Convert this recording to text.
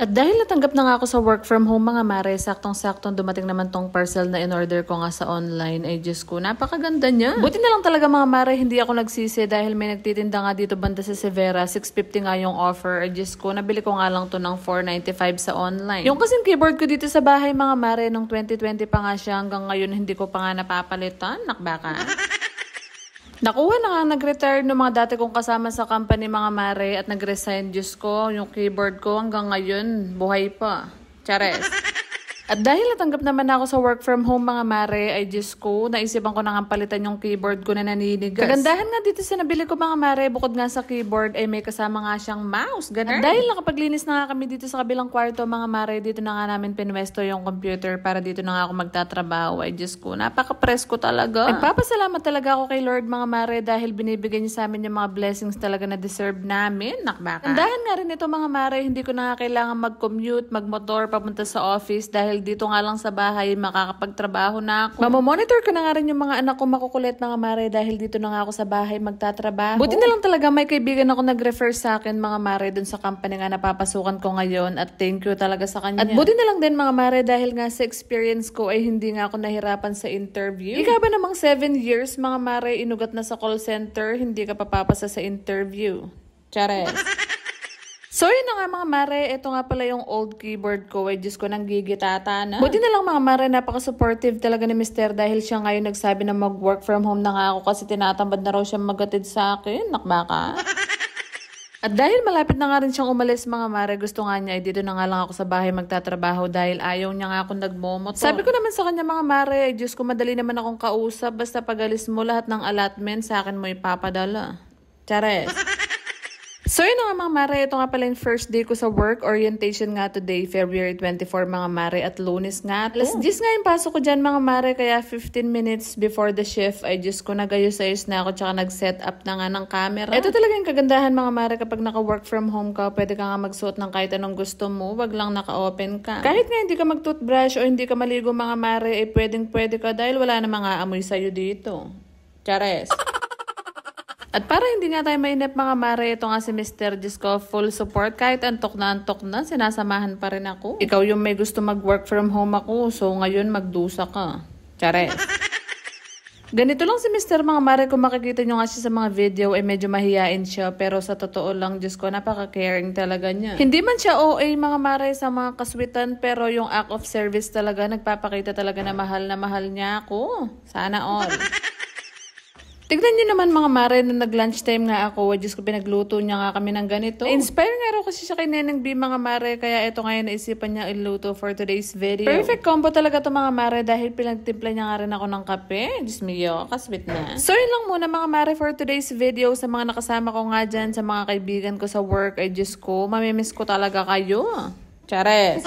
At dahil natanggap na nga ako sa work from home mga mare, saktong-saktong dumating naman tong parcel na in-order ko nga sa online. Ay Diyos ko, napakaganda niya. Buti na lang talaga mga mare, hindi ako nagsisi dahil may nagtitinda nga dito banda sa Severa. 650 nga yung offer. Ay Diyos ko, nabili ko nga lang to ng 495 sa online. Yung kasing keyboard ko dito sa bahay mga mare, nung 2020 pa nga siya, hanggang ngayon hindi ko pa nga napapalitan. Nakbaka. Nakuha na nga nag-retire ng mga dati kong kasama sa company mga mare at nag-resign. Diyos ko, yung keyboard ko hanggang ngayon, buhay pa. Chares. At dahil natanggap naman ako sa work from home mga mare, ay Diyos ko, naisipan ko na nga palitan yung keyboard ko na naninigas. Kagandahan nga dito sa nabili ko mga mare, bukod nga sa keyboard ay may kasama nga siyang mouse. Ganun. At dahil nakapaglinis na nga kami dito sa kabilang kwarto mga mare, dito na nga namin pinwesto yung computer para dito na nga ako magtatrabaho. Ay Diyos ko, napaka-presko talaga. Nagpapasalamat talaga ako kay Lord mga mare dahil binibigay niya sa amin yung mga blessings talaga na deserve namin. Nakbaka. Kandahan nga rin ito mga mare, hindi ko na nga kailangan mag-commute, mag-motor, papunta sa office dahil dito nga lang sa bahay makakapagtrabaho na ako. Mamomonitor ko na nga rin yung mga anak ko makukulit mga mare dahil dito na nga ako sa bahay magtatrabaho. Buti na lang talaga may kaibigan ako nag-refer sa akin mga mare dun sa company nga napapasukan ko ngayon at thank you talaga sa kanya. At buti na lang din mga mare dahil nga sa experience ko ay hindi nga ako nahirapan sa interview. Ika ba namang 7 years mga mare inugat na sa call center, hindi ka papapasa sa interview. Chares. So yun na nga mga mare, ito nga pala yung old keyboard ko. Ay Diyos ko, nang gigitata na. Buti na lang mga mare, napaka-supportive talaga ni Mr. dahil siya ngayon nagsabi na mag-work from home na nga ako kasi tinatambad na raw siya magatid sa akin. Nakbaka. At dahil malapit na nga rin siyang umalis mga mare, gusto nga niya ay dito na nga lang ako sa bahay magtatrabaho dahil ayaw niya nga akong nagmomotor. Sabi ko naman sa kanya mga mare, ay Diyos ko, madali naman akong kausap. Basta pag-alis mo lahat ng allotment sa akin mo ipapadala. Chares. So yun nga mga mare, ito nga pala yung first day ko sa work. Orientation nga today, February 24 mga mare at Lunes nga. Alas 10 nga yung pasok ko dyan mga mare, kaya 15 minutes before the shift ay Diyos ko nagayos-ayos na ako tsaka nag-set up na nga ng camera. Ito talaga yung kagandahan mga mare kapag naka-work from home ka, pwede ka nga magsuot ng kahit anong gusto mo, wag lang naka-open ka. Kahit nga hindi ka mag-toothbrush o hindi ka maligo mga mare, ay pwedeng-pwede ka dahil wala namang aamoy sa'yo dito. Chares. At para hindi nga tayo mainip mga mare, ito nga si Mr. Diyos ko, full support. Kahit antok na, sinasamahan pa rin ako. Ikaw yung may gusto mag-work from home ako, so ngayon magdusa ka. Chares. Ganito lang si Mr. mga mare, kung makikita nyo nga siya sa mga video, ay medyo mahiyain siya. Pero sa totoo lang, Diyos ko, napaka-caring talaga niya. Hindi man siya OA mga mare sa mga kaswitan, pero yung act of service talaga, nagpapakita talaga na mahal niya ako. Sana all. Tignan niyo naman mga mare, na nag-lunchtime nga ako, Diyos ko, pinagluto niya nga kami ng ganito. Inspire nga raw kasi siya kay Neneng B mga mare, kaya ito ngayon naisipan niya iluto for today's video. Perfect combo talaga to mga mare dahil pinagtimpla niya nga rin ako ng kape. Diyos mio, kaswit na. So yun lang muna mga mare for today's video. Sa mga nakasama ko nga dyan, sa mga kaibigan ko sa work, ay Diyos ko, mamimiss ko talaga kayo. Chares.